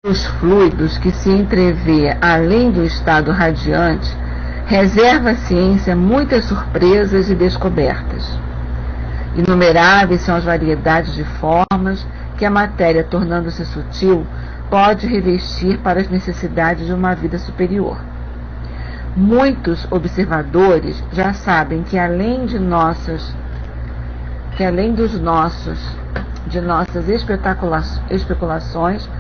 Os fluidos que se entrevê além do estado radiante reserva à ciência muitas surpresas e descobertas. Inumeráveis são as variedades de formas que a matéria, tornando-se sutil, pode revestir para as necessidades de uma vida superior. Muitos observadores já sabem que além de nossas especulações,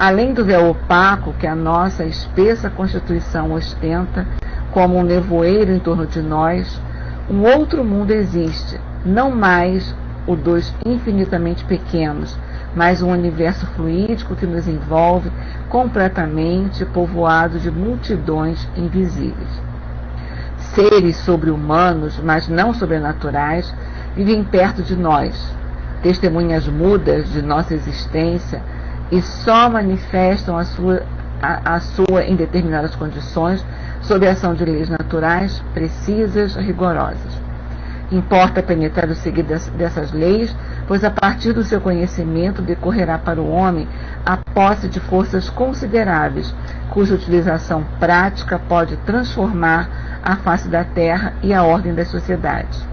além do véu opaco que a nossa espessa constituição ostenta, como um nevoeiro em torno de nós, um outro mundo existe, não mais o dos infinitamente pequenos, mas um universo fluídico que nos envolve completamente, povoado de multidões invisíveis. Seres sobre-humanos, mas não sobrenaturais, vivem perto de nós, testemunhas mudas de nossa existência, e só manifestam a sua em determinadas condições, sob a ação de leis naturais, precisas, rigorosas. Importa penetrar o segredo dessas leis, pois a partir do seu conhecimento decorrerá para o homem a posse de forças consideráveis, cuja utilização prática pode transformar a face da terra e a ordem das sociedades.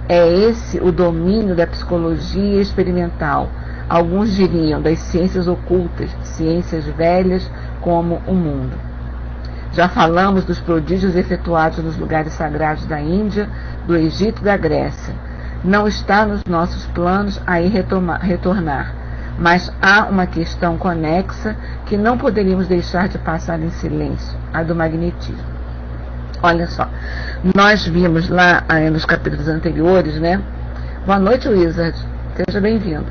É esse o domínio da psicologia experimental, alguns diriam das ciências ocultas, ciências velhas como o mundo. Já falamos dos prodígios efetuados nos lugares sagrados da Índia, do Egito e da Grécia. Não está nos nossos planos aí retornar, mas há uma questão conexa que não poderíamos deixar de passar em silêncio, a do magnetismo. Olha só, nós vimos lá nos capítulos anteriores, né? Boa noite, Wizard, seja bem-vindo.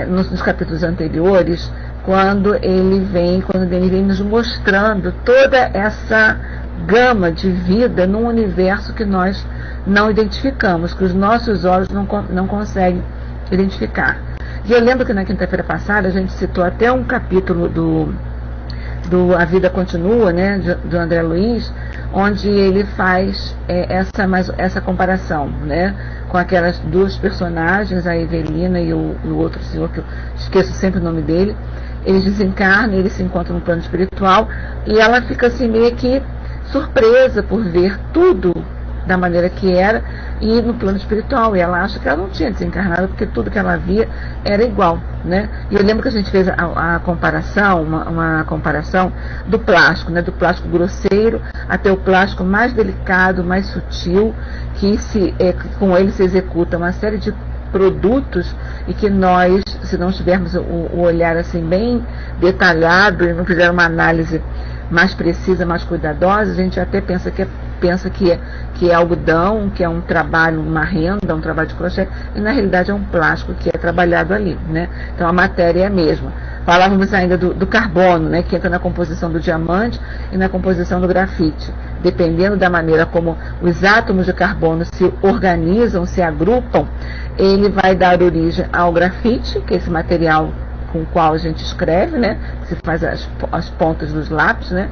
Nos capítulos anteriores, quando ele vem nos mostrando toda essa gama de vida num universo que nós não identificamos, que os nossos olhos não conseguem identificar. E eu lembro que na quinta-feira passada a gente citou até um capítulo do A Vida Continua, né, do André Luiz, onde ele faz essa comparação, né, com aquelas duas personagens, a Evelina e o outro senhor, que eu esqueço sempre o nome dele. Eles desencarnam, eles se encontram no plano espiritual, e ela fica assim meio que surpresa por ver tudo da maneira que era, e no plano espiritual, e ela acha que ela não tinha desencarnado, porque tudo que ela via era igual, né? E eu lembro que a gente fez a comparação, uma comparação do plástico, né? Do plástico grosseiro até o plástico mais delicado, mais sutil, que com ele se executa uma série de produtos, e que nós, se não tivermos o olhar assim bem detalhado e não fizer uma análise mais precisa, mais cuidadosa, a gente até pensa que é algodão, que é um trabalho, uma renda, um trabalho de crochê, e na realidade é um plástico que é trabalhado ali, né? Então a matéria é a mesma. Falávamos ainda do carbono, né, que entra na composição do diamante e na composição do grafite. Dependendo da maneira como os átomos de carbono se organizam, se agrupam, ele vai dar origem ao grafite, que é esse material com o qual a gente escreve, né, se faz as pontas dos lápis, né,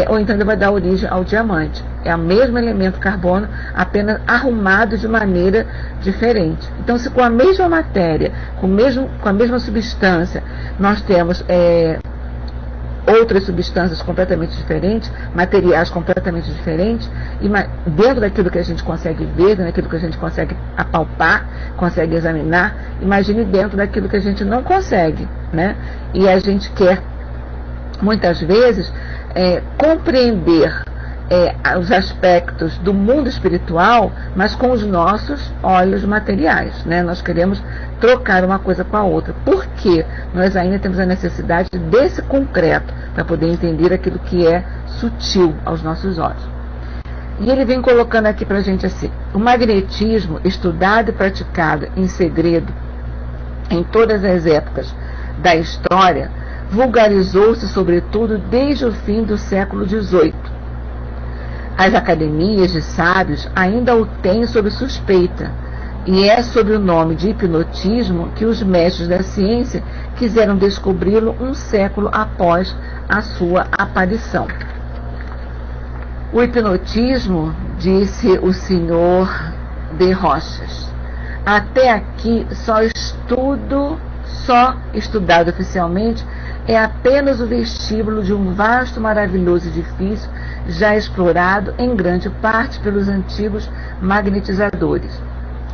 ou então ele vai dar origem ao diamante. É o mesmo elemento carbono, apenas arrumado de maneira diferente. Então, se com a mesma matéria, com a mesma substância, nós temos outras substâncias completamente diferentes, materiais completamente diferentes, e dentro daquilo que a gente consegue ver, dentro daquilo que a gente consegue apalpar, consegue examinar, imagine dentro daquilo que a gente não consegue, né? E a gente quer, muitas vezes, compreender os aspectos do mundo espiritual, mas com os nossos olhos materiais, né? Nós queremos trocar uma coisa com a outra, porque nós ainda temos a necessidade desse concreto para poder entender aquilo que é sutil aos nossos olhos. E ele vem colocando aqui para a gente assim: o magnetismo, estudado e praticado em segredo em todas as épocas da história, vulgarizou-se sobretudo desde o fim do século XVIII. As academias de sábios ainda o têm sob suspeita, e é sob o nome de hipnotismo que os mestres da ciência quiseram descobri-lo um século após a sua aparição. O hipnotismo, disse o senhor de Rochas, até aqui só estudado oficialmente é apenas o vestíbulo de um vasto, maravilhoso edifício já explorado em grande parte pelos antigos magnetizadores.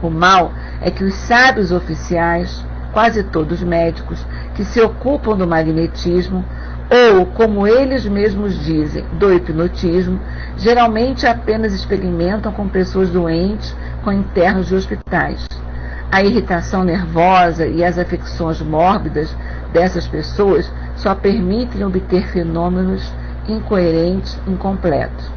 O mal é que os sábios oficiais, quase todos médicos, que se ocupam do magnetismo, ou, como eles mesmos dizem, do hipnotismo, geralmente apenas experimentam com pessoas doentes, com internos de hospitais. A irritação nervosa e as afecções mórbidas dessas pessoas só permitem obter fenômenos incoerentes, incompletos.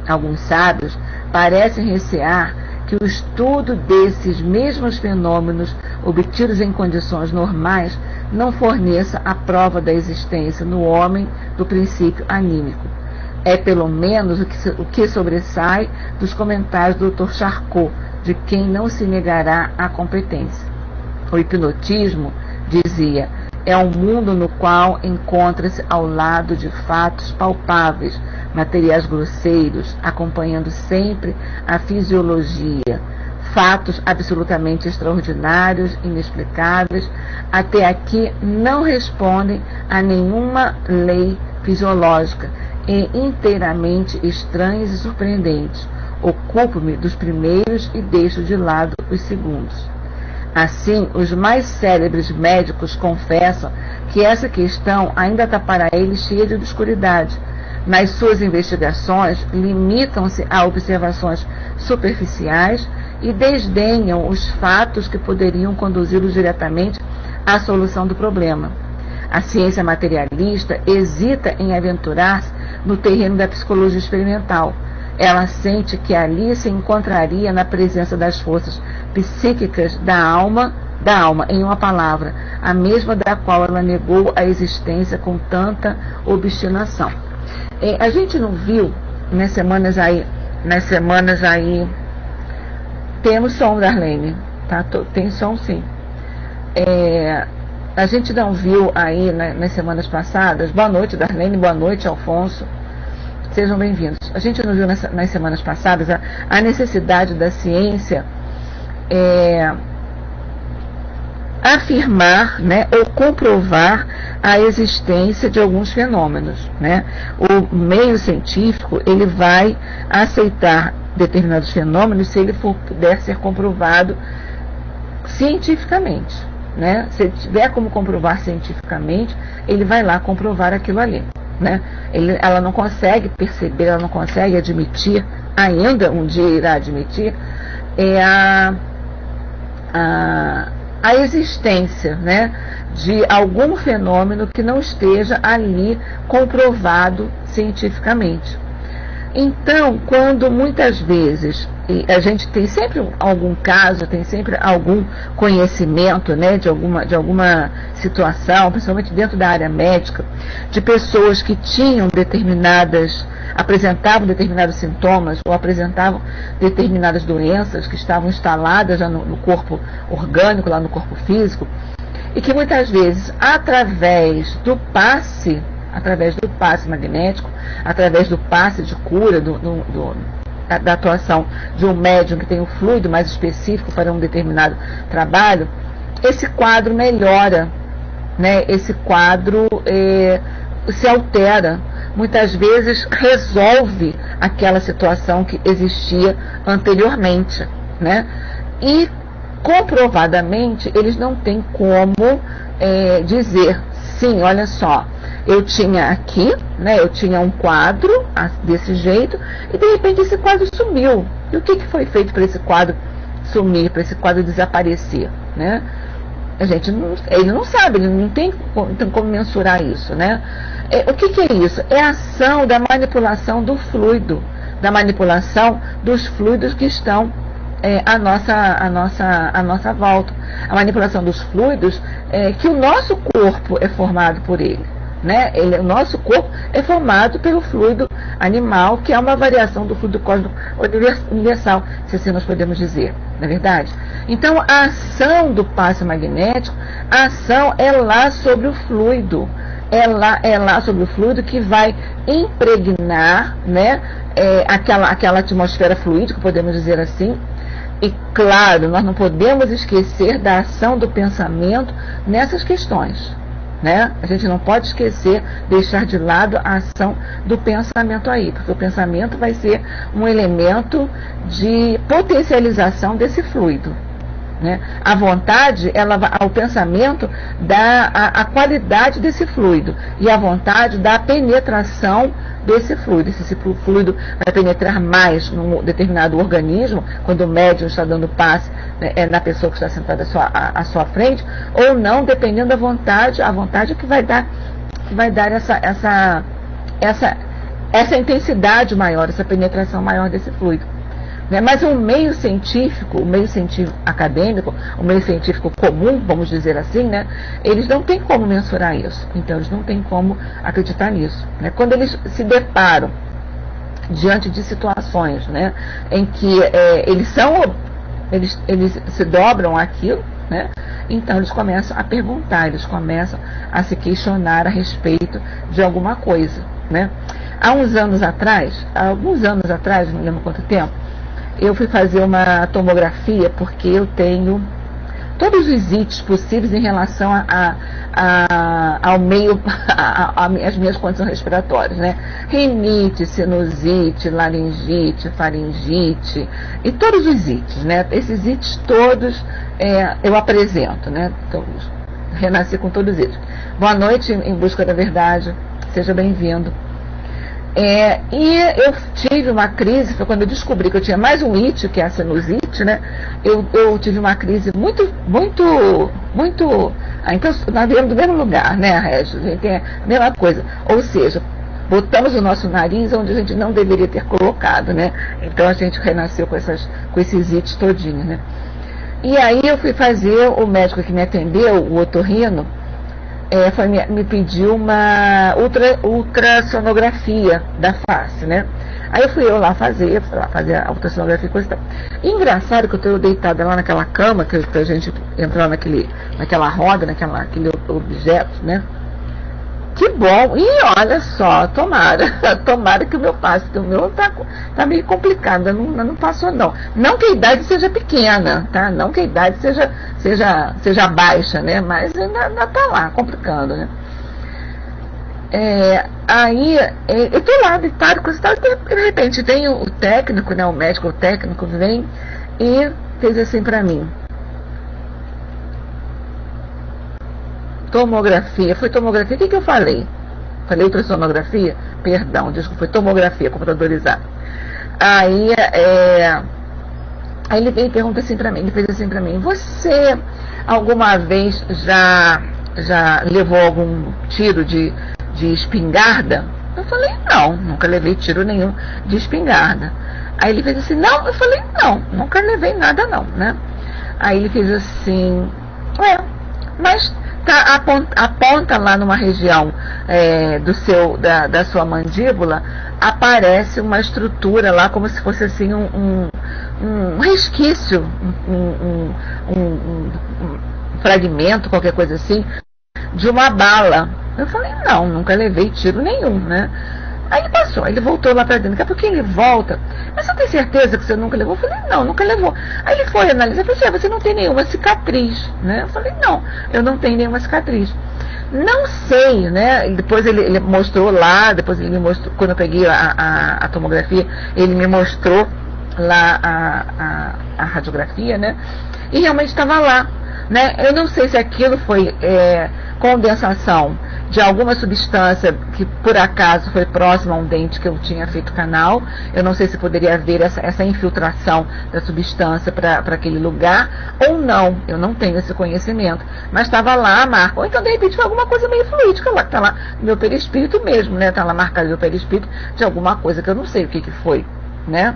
Alguns sábios parecem recear que o estudo desses mesmos fenômenos obtidos em condições normais não forneça a prova da existência no homem do princípio anímico. É pelo menos o que sobressai dos comentários do Dr. Charcot, de quem não se negará a competência. O hipnotismo, dizia, é um mundo no qual encontra-se ao lado de fatos palpáveis, materiais grosseiros, acompanhando sempre a fisiologia, fatos absolutamente extraordinários, inexplicáveis, até aqui não respondem a nenhuma lei fisiológica e inteiramente estranhos e surpreendentes. Ocupo-me dos primeiros e deixo de lado os segundos. Assim, os mais célebres médicos confessam que essa questão ainda está para eles cheia de obscuridade. Nas suas investigações, limitam-se a observações superficiais e desdenham os fatos que poderiam conduzi-los diretamente à solução do problema. A ciência materialista hesita em aventurar-se no terreno da psicologia experimental. Ela sente que ali se encontraria na presença das forças psíquicas da alma, em uma palavra, a mesma da qual ela negou a existência com tanta obstinação. A gente não viu nas semanas aí, temos som, Darlene, tá? Tem som sim. A gente não viu aí nas semanas passadas, boa noite Darlene, boa noite Alfonso, sejam bem-vindos. A gente não viu nas semanas passadas a necessidade da ciência afirmar, né, ou comprovar a existência de alguns fenômenos, né? O meio científico, ele vai aceitar determinados fenômenos se ele puder ser comprovado cientificamente, né? Se ele tiver como comprovar cientificamente, ele vai lá comprovar aquilo ali, né? Ela não consegue perceber, ela não consegue admitir, ainda um dia irá admitir, a existência, né, de algum fenômeno que não esteja ali comprovado cientificamente. Então, quando muitas vezes a gente tem sempre algum caso, tem sempre algum conhecimento, né, de alguma situação, principalmente dentro da área médica, de pessoas que apresentavam determinados sintomas ou apresentavam determinadas doenças que estavam instaladas já no corpo orgânico, lá no corpo físico, e que muitas vezes, através do passe magnético, através do passe de cura, da atuação de um médium que tem um fluido mais específico para um determinado trabalho, esse quadro melhora, né? Esse quadro se altera, muitas vezes resolve aquela situação que existia anteriormente, né? E comprovadamente eles não têm como dizer, sim, olha só, eu tinha aqui, né, eu tinha um quadro desse jeito e de repente esse quadro sumiu. E o que foi feito para esse quadro sumir, para esse quadro desaparecer, né? Ele não sabe, ele não tem como mensurar isso, né? O que é isso? É a ação da manipulação do fluido, da manipulação dos fluidos que estão à nossa volta. A manipulação dos fluidos que o nosso corpo é formado por ele, né? O nosso corpo é formado pelo fluido animal, que é uma variação do fluido cósmico universal, se assim nós podemos dizer, não é verdade? Então, a ação do passe magnético, a ação é lá sobre o fluido, é lá sobre o fluido que vai impregnar, né, aquela atmosfera fluídica, podemos dizer assim. E claro, nós não podemos esquecer da ação do pensamento nessas questões, né? A gente não pode esquecer, deixar de lado a ação do pensamento aí, porque o pensamento vai ser um elemento de potencialização desse fluido, né? A vontade, o pensamento dá a qualidade desse fluido, e a vontade dá a penetração desse fluido. Se esse fluido vai penetrar mais num determinado organismo, quando o médium está dando passe, né, na pessoa que está sentada à sua frente, ou não, dependendo da vontade. A vontade é que vai dar essa intensidade maior, essa penetração maior desse fluido. Mas o meio científico acadêmico, o meio científico comum, vamos dizer assim, né, eles não têm como mensurar isso. Então, eles não têm como acreditar nisso, né? Quando eles se deparam diante de situações, né, em que eles se dobram àquilo, né, então eles começam a perguntar, eles começam a se questionar a respeito de alguma coisa, né? Há alguns anos atrás, não lembro quanto tempo, eu fui fazer uma tomografia, porque eu tenho todos os ites possíveis em relação ao meio, às minhas condições respiratórias, né? Rinite, sinusite, laringite, faringite, e todos os ites, né? Esses ites todos eu apresento, né? Então, renasci com todos eles. Boa noite, em busca da verdade, seja bem-vindo. E eu tive uma crise, foi quando eu descobri que eu tinha mais um it, que é a sinusite, né? Eu tive uma crise muito. Então, nós viemos do mesmo lugar, né, Regis? A gente tem a mesma coisa. Ou seja, botamos o nosso nariz onde a gente não deveria ter colocado, né? Então a gente renasceu com esses ites todinhos, né? E aí eu fui fazer, o médico que me atendeu, o otorrino, me pediu uma ultrassonografia da face, né? Aí eu fui lá fazer a ultrassonografia e coisa e tal. E engraçado que eu estou deitada lá naquela cama, que a gente entrar naquela roda, naquele objeto, né? Que bom! E olha só, tomara que o meu passe, porque o meu tá meio complicado, não passou não. Não que a idade seja pequena, tá? Não que a idade seja baixa, né? Mas ainda tá lá, complicando, né? Aí eu tô lá deitado, coisa e tal, e de repente vem o técnico, né? O médico, o técnico vem e fez assim pra mim. Tomografia, foi tomografia, o que eu falei? Falei ultrassonografia? Perdão, desculpa, foi tomografia computadorizada. Aí ele veio e pergunta assim pra mim, ele fez assim pra mim: você alguma vez já levou algum tiro de espingarda? Eu falei: não, nunca levei tiro nenhum de espingarda. Aí ele fez assim: não, eu falei: não, nunca levei nada não, né? Aí ele fez assim: mas aponta lá numa região da sua mandíbula, aparece uma estrutura lá, como se fosse assim um resquício, um fragmento, qualquer coisa assim, de uma bala. Eu falei: não, nunca levei tiro nenhum, né? Aí ele passou, ele voltou lá pra dentro. Daqui a pouquinho ele volta: mas você tem certeza que você nunca levou? Eu falei: não, nunca levou. Aí ele foi analisar, eu falei: você não tem nenhuma cicatriz, né? Eu falei: não, eu não tenho nenhuma cicatriz. Não sei, né? Depois ele mostrou lá, depois ele me mostrou, quando eu peguei a tomografia, ele me mostrou lá a radiografia, né? E realmente estava lá, né? Eu não sei se aquilo foi condensação de alguma substância que por acaso foi próxima a um dente que eu tinha feito canal. Eu não sei se poderia haver essa infiltração da substância para aquele lugar ou não. Eu não tenho esse conhecimento. Mas estava lá a marca. Ou então, de repente, foi alguma coisa meio fluídica lá, que está lá no meu perispírito mesmo, né? Está lá marcado no meu perispírito de alguma coisa que eu não sei o que foi, né?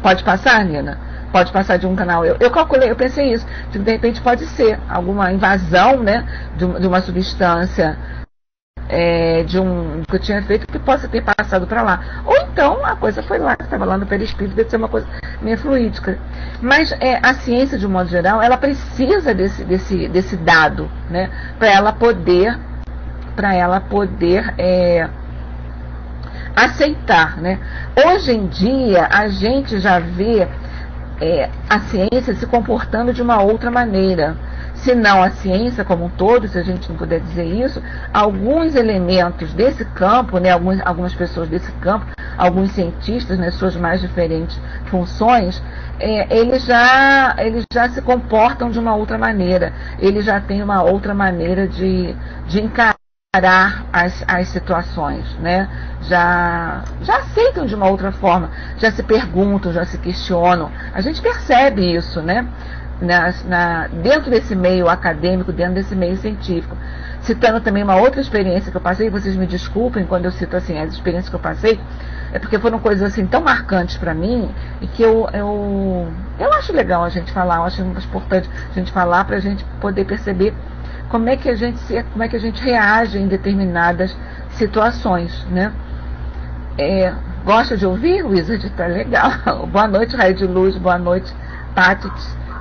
Pode passar, Nina? Pode passar de um canal. Eu calculei, eu pensei isso. De repente pode ser alguma invasão, né? De uma substância que eu tinha feito, que possa ter passado para lá. Ou então a coisa foi lá, estava lá no perispírito, deve ser uma coisa meio fluídica. Mas a ciência, de um modo geral, ela precisa desse dado, né? Para ela poder aceitar, né? Hoje em dia a gente já vê a ciência se comportando de uma outra maneira. se não a ciência como um todo, se a gente não puder dizer isso, alguns elementos desse campo, né, algumas pessoas desse campo, alguns cientistas, nas suas mais diferentes funções, eles já se comportam de uma outra maneira, eles já têm uma outra maneira de encarar as situações, né? Já aceitam de uma outra forma, já se perguntam, já se questionam. A gente percebe isso, né? Dentro desse meio acadêmico, dentro desse meio científico. Citando também uma outra experiência que eu passei, vocês me desculpem quando eu cito assim, as experiências que eu passei, é porque foram coisas assim tão marcantes para mim, e que eu acho legal a gente falar, eu acho importante a gente falar para a gente poder perceber como é que a gente reage em determinadas situações, né? Gosta de ouvir, Wizard? Tá legal. Boa noite, Raio de Luz, boa noite, Tati,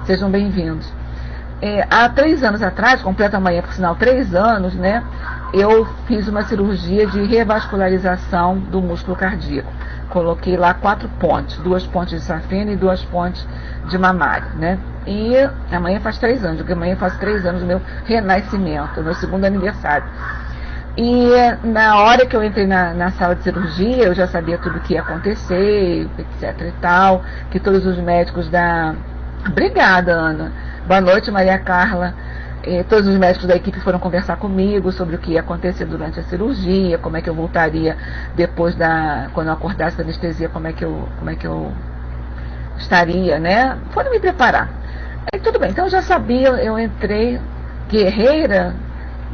sejam bem-vindos. Há 3 anos atrás, completa amanhã, por sinal, 3 anos, né? Eu fiz uma cirurgia de revascularização do músculo cardíaco. Coloquei lá 4 pontes, 2 pontes de safena e 2 pontes de mamário, né? E amanhã faz 3 anos, porque amanhã faz 3 anos do meu renascimento, meu 2º aniversário. E na hora que eu entrei na sala de cirurgia, eu já sabia tudo o que ia acontecer, etc e tal, que todos os médicos Obrigada, Ana. Boa noite, Maria Carla. Todos os médicos da equipe foram conversar comigo sobre o que ia acontecer durante a cirurgia, como é que eu voltaria depois quando eu acordasse da anestesia, como é que eu estaria, né? Foram me preparar. Aí tudo bem, então eu já sabia, eu entrei guerreira,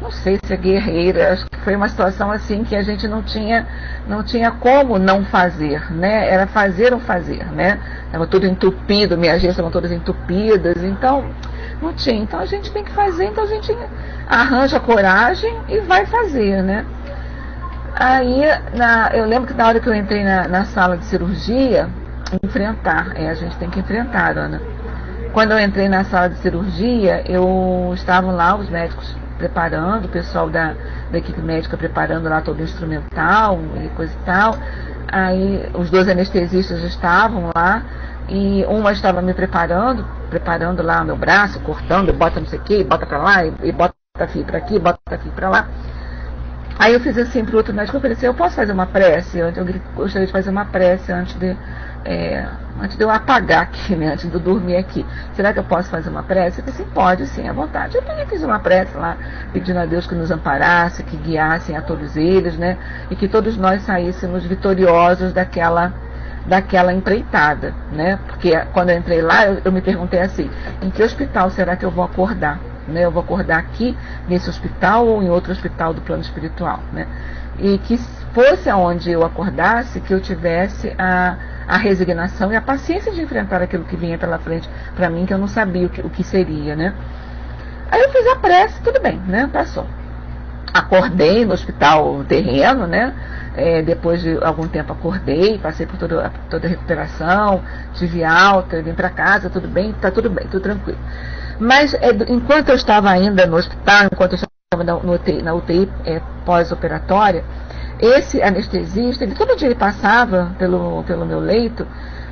não sei se é guerreira, acho que foi uma situação assim que a gente não tinha como não fazer, né? Era fazer ou fazer, né? Estava tudo entupido, minhas agências estavam todas entupidas, então não tinha. Então a gente tem que fazer, então a gente arranja coragem e vai fazer, né? Aí eu lembro que na hora que eu entrei na sala de cirurgia, a gente tem que enfrentar, Ana. Quando eu entrei na sala de cirurgia, estavam lá os médicos preparando, o pessoal da equipe médica preparando lá todo o instrumental e coisa e tal. Aí os 2 anestesistas estavam lá e uma estava me preparando lá o meu braço, cortando, bota não sei o que, bota pra lá, e bota fio pra aqui, bota fio pra lá. Aí eu fiz assim pro outro médico, eu falei assim, eu posso fazer uma prece? Eu gostaria de fazer uma prece antes de eu apagar aqui, né, antes de eu dormir aqui. Será que eu posso fazer uma prece? Eu falei assim, pode sim, à vontade. Eu também fiz uma prece lá, pedindo a Deus que nos amparasse, que guiassem a todos eles, né, e que todos nós saíssemos vitoriosos daquela empreitada, né, porque quando eu entrei lá, eu me perguntei assim, em que hospital será que eu vou acordar? Né, eu vou acordar aqui, nesse hospital, ou em outro hospital do plano espiritual, né, e que fosse aonde eu acordasse, que eu tivesse a resignação e a paciência de enfrentar aquilo que vinha pela frente para mim, que eu não sabia o que seria, né. Aí eu fiz a prece, tudo bem, né, passou. Acordei no hospital terreno, né, depois de algum tempo acordei, passei por toda a recuperação, tive alta, vim para casa, tudo bem, tudo tranquilo. Mas enquanto eu estava ainda no hospital, enquanto eu estava na UTI pós-operatória, esse anestesista, todo dia ele passava pelo meu leito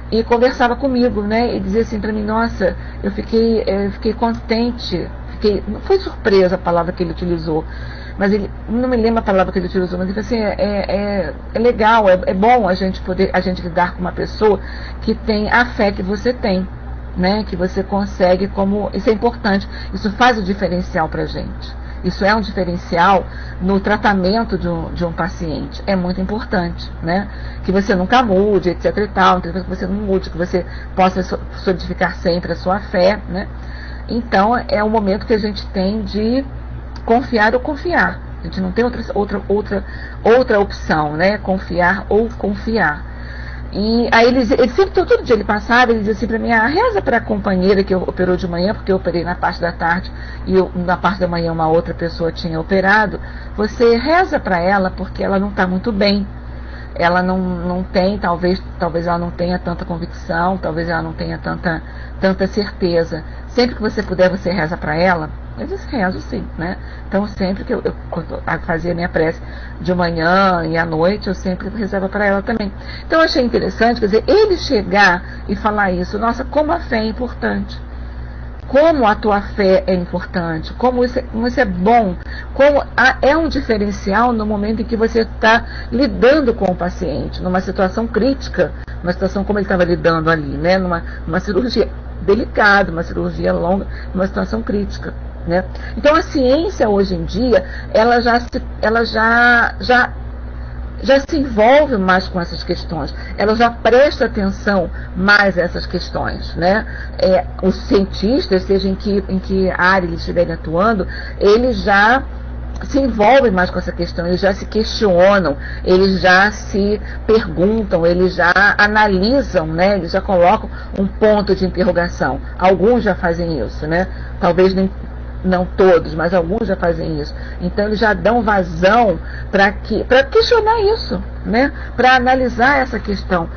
e conversava comigo, né? E dizia assim para mim, nossa, eu fiquei contente, não foi surpresa a palavra que ele utilizou, mas ele, não me lembro a palavra que ele utilizou, mas ele falou assim, é legal, é bom a gente lidar com uma pessoa que tem a fé que você tem, né? Que você consegue, isso é importante, isso faz o diferencial pra gente. Isso é um diferencial no tratamento de um paciente. É muito importante, né? Que você nunca mude, etc e tal, que você não mude, que você possa solidificar sempre a sua fé, né? Então, é um momento que a gente tem de confiar ou confiar. A gente não tem outra opção, né? Confiar ou confiar. E aí ele sempre, todo dia ele passava, ele dizia assim pra mim, reza para a companheira que operou de manhã, porque eu operei na parte da tarde e na parte da manhã uma outra pessoa tinha operado, você reza para ela porque ela não está muito bem, ela não tem, talvez ela não tenha tanta convicção, talvez ela não tenha tanta certeza. Sempre que você puder, você reza para ela. Eu disse, rezo sim, né? Então sempre que eu fazia minha prece de manhã e à noite, eu sempre rezava para ela também. Então eu achei interessante, quer dizer, ele chegar e falar isso, nossa, como a fé é importante. como a tua fé é importante, como isso é bom, como é um diferencial no momento em que você está lidando com o paciente, numa situação crítica, uma situação como ele estava lidando ali, né? Numa cirurgia delicada, uma cirurgia longa, numa situação crítica, né? Então a ciência hoje em dia, ela já se envolve mais com essas questões, ela já presta atenção mais a essas questões, né? Os cientistas, seja em que área eles estiverem atuando, eles já se envolvem mais com essa questão, eles já se questionam, eles já se perguntam, eles já analisam, né? Eles já colocam um ponto de interrogação. Alguns já fazem isso, né? Talvez não todos, mas alguns já fazem isso. Então eles já dão vazão para questionar isso, né? Para analisar essa questão,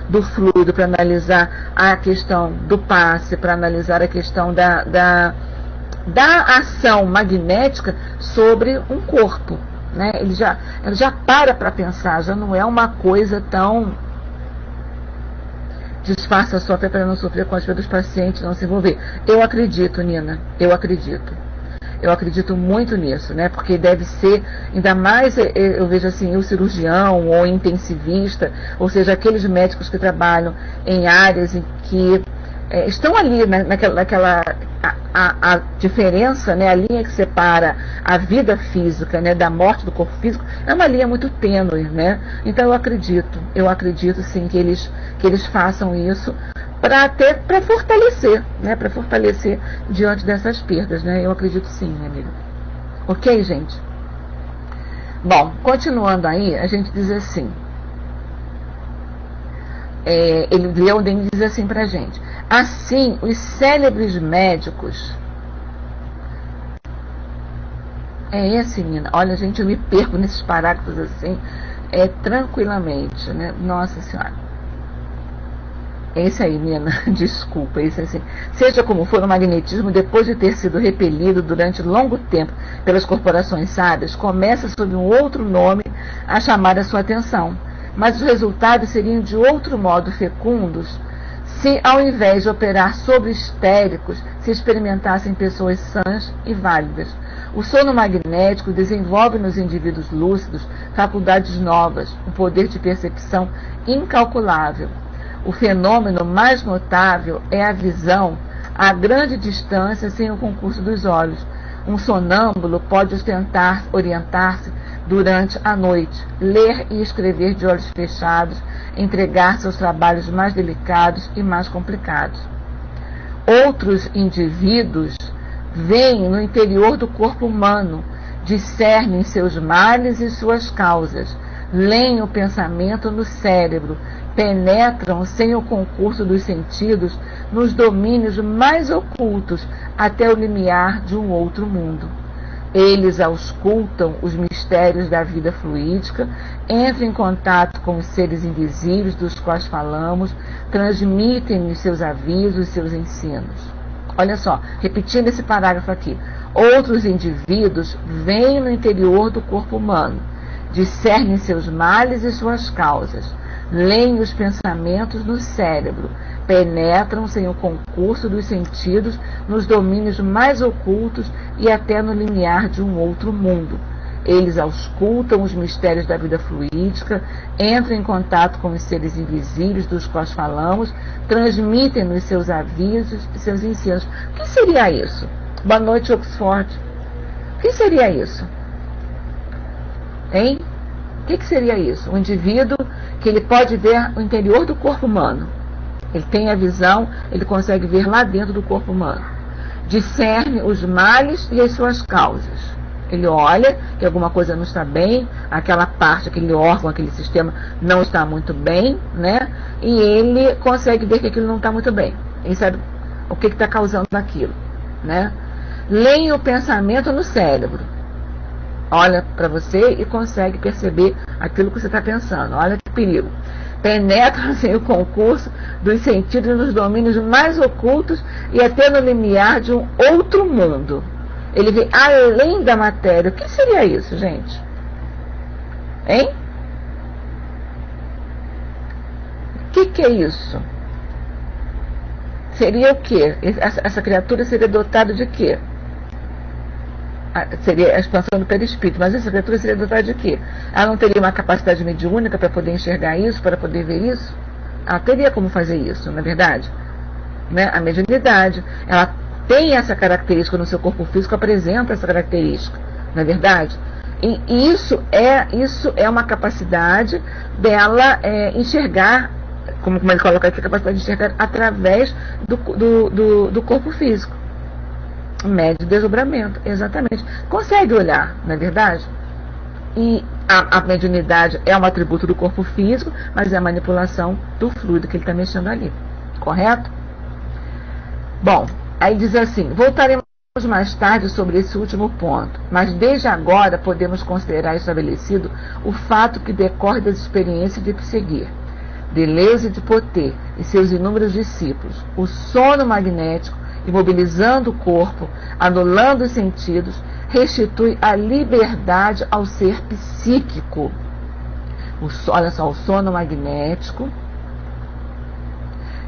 do fluido, para analisar a questão do passe, para analisar a questão da ação magnética sobre um corpo, né? Ele já para pensar, já não é uma coisa tão disfarça a sua fé para não sofrer com as fé dos pacientes, não se envolver. Eu acredito, Nina, eu acredito muito nisso, né? Porque deve ser, ainda mais eu vejo assim, o cirurgião ou intensivista, ou seja, aqueles médicos que trabalham em áreas em que estão ali, né, naquela a diferença, né, a linha que separa a vida física, né, da morte do corpo físico, é uma linha muito tênue, né? Então eu acredito sim que eles façam isso para fortalecer, né, para fortalecer diante dessas perdas, né? Eu acredito sim, minha amiga. Ok, gente? Bom, continuando aí, a gente diz assim, Leonden diz assim pra gente: assim, os célebres médicos. Nina. Olha, gente, eu me perco nesses parágrafos assim, tranquilamente, né? Nossa Senhora. É isso aí, Nina. Desculpa, isso assim. Seja como for, o magnetismo, depois de ter sido repelido durante longo tempo pelas corporações sábias, começa sob um outro nome a chamar a sua atenção. Mas os resultados seriam de outro modo fecundos se, ao invés de operar sobre histéricos, se experimentassem pessoas sãs e válidas. O sono magnético desenvolve nos indivíduos lúcidos faculdades novas, um poder de percepção incalculável. O fenômeno mais notável é a visão a grande distância sem o concurso dos olhos. Um sonâmbulo pode orientar-se durante a noite, ler e escrever de olhos fechados, entregar-se aos trabalhos mais delicados e mais complicados. Outros indivíduos veem no interior do corpo humano, discernem seus males e suas causas, leem o pensamento no cérebro, penetram sem o concurso dos sentidos nos domínios mais ocultos até o limiar de um outro mundo. Eles auscultam os mistérios da vida fluídica, entram em contato com os seres invisíveis dos quais falamos, transmitem-lhes seus avisos, seus ensinos. Olha só, repetindo esse parágrafo aqui. Outros indivíduos veem no interior do corpo humano, discernem seus males e suas causas, leem os pensamentos no cérebro, penetram sem o concurso dos sentidos nos domínios mais ocultos e até no limiar de um outro mundo. Eles auscultam os mistérios da vida fluídica, entram em contato com os seres invisíveis dos quais falamos, transmitem-nos seus avisos e seus ensinos. O que seria isso? Boa noite, Oxford. O que seria isso? Hein? O que seria isso? Um indivíduo que ele pode ver o interior do corpo humano. Ele tem a visão, ele consegue ver lá dentro do corpo humano. Discerne os males e as suas causas. Ele olha que alguma coisa não está bem, aquela parte, aquele órgão, aquele sistema não está muito bem, né? E ele consegue ver que aquilo não está muito bem. Ele sabe o que está causando aquilo, né? Leia o pensamento no cérebro. Olha para você e consegue perceber aquilo que você está pensando. Olha que perigo. Penetra sem o concurso dos sentidos nos domínios mais ocultos e até no limiar de um outro mundo. Ele vê além da matéria. O que seria isso, gente? Hein? O que é isso? seria o quê? Essa criatura seria dotada de quê? Seria a expansão do perispírito, mas essa criatura seria dotada de quê? Ela não teria uma capacidade mediúnica para poder enxergar isso, para poder ver isso? Ela teria como fazer isso, não é verdade? Né? A mediunidade, ela tem essa característica no seu corpo físico, apresenta essa característica, não é verdade? E isso é uma capacidade dela enxergar, como ele coloca aqui, a capacidade de enxergar através do corpo físico. Médio desdobramento, exatamente. Consegue olhar, não é verdade? E a mediunidade é um atributo do corpo físico, mas é a manipulação do fluido que ele está mexendo ali. Correto? Bom, aí diz assim, voltaremos mais tarde sobre esse último ponto, mas desde agora podemos considerar estabelecido o fato que decorre das experiências de Pseguir, Deleuze e de Potê e seus inúmeros discípulos. O sono magnético, imobilizando o corpo, anulando os sentidos, restitui a liberdade ao ser psíquico. Olha só, o sono magnético,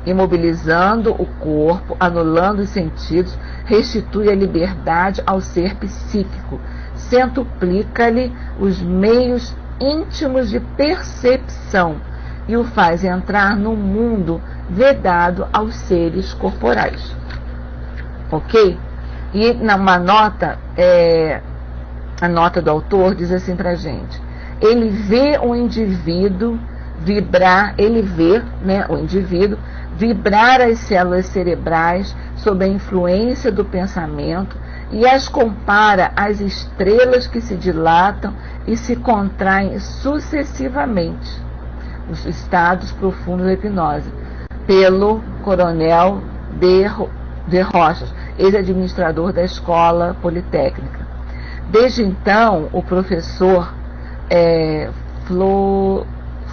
imobilizando o corpo, anulando os sentidos, restitui a liberdade ao ser psíquico, centuplica-lhe os meios íntimos de percepção e o faz entrar num mundo vedado aos seres corporais. Ok? E numa nota, a nota do autor diz assim pra gente, ele vê o indivíduo vibrar, o indivíduo vibrar as células cerebrais sob a influência do pensamento e as compara às estrelas que se dilatam e se contraem sucessivamente, os estados profundos da hipnose, pelo coronel de Rochas, ex-administrador da Escola Politécnica. Desde então, o professor